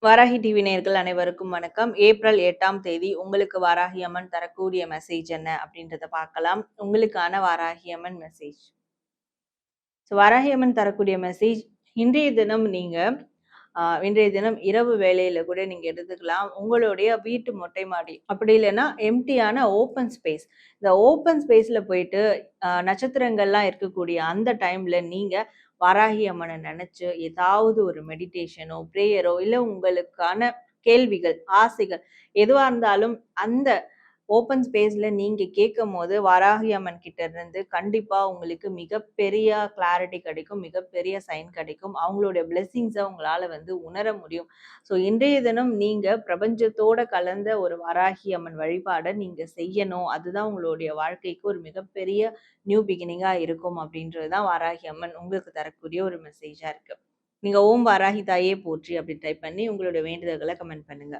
Varahi TV நேயர்கள் அனைவருக்கும் வணக்கம். ஏப்ரல் 8ஆம் தேதி உங்களுக்கு வாராகி அம்மன் தரக்கூடிய மெசேஜ் என்ன அப்படின்றத பார்க்கலாம். உங்களுக்கான வாராகி அம்மன் மெசேஜ். வாராகி அம்மன் தரக்கூடிய மெசேஜ் இன்றைய தினம் நீங்க இன்றைய தினம் இரவு வேளையில கூட நீங்க எடுத்துக்கலாம். உங்களுடைய வீட்டு மொட்டை மாடி அப்படி இல்லைன்னா எம்டியான ஓப்பன் ஸ்பேஸ். இந்த ஓப்பன் ஸ்பேஸ்ல போயிட்டு நட்சத்திரங்கள்லாம் இருக்கக்கூடிய அந்த டைம்ல நீங்க வாராகி அம்மனை நினைச்சு ஏதாவது ஒரு மெடிடேஷனோ பிரேயரோ இல்லை உங்களுக்கான கேள்விகள் ஆசைகள் எதுவா இருந்தாலும் அந்த ஓப்பன் ஸ்பேஸ்ல நீங்க கேட்கும் போது வாராகி அம்மன் கிட்ட இருந்து கண்டிப்பா உங்களுக்கு மிகப்பெரிய கிளாரிட்டி கிடைக்கும், மிகப்பெரிய சைன் கிடைக்கும். அவங்களுடைய பிளெஸிங்ஸை உங்களால உணர முடியும். ஸோ இன்றைய தினம் நீங்க பிரபஞ்சத்தோட கலந்த ஒரு வாராகி அம்மன் வழிபாடை நீங்க செய்யணும். அதுதான் உங்களுடைய வாழ்க்கைக்கு ஒரு மிகப்பெரிய நியூ பிகினிங்கா இருக்கும் அப்படின்றது தான் வாராகி அம்மன் உங்களுக்கு தரக்கூடிய ஒரு மெசேஜா இருக்கு. நீங்க ஓம் வாராகி தாயே போற்றி அப்படி டைப் பண்ணி உங்களுடைய வேண்டுதல்களை கமெண்ட் பண்ணுங்க.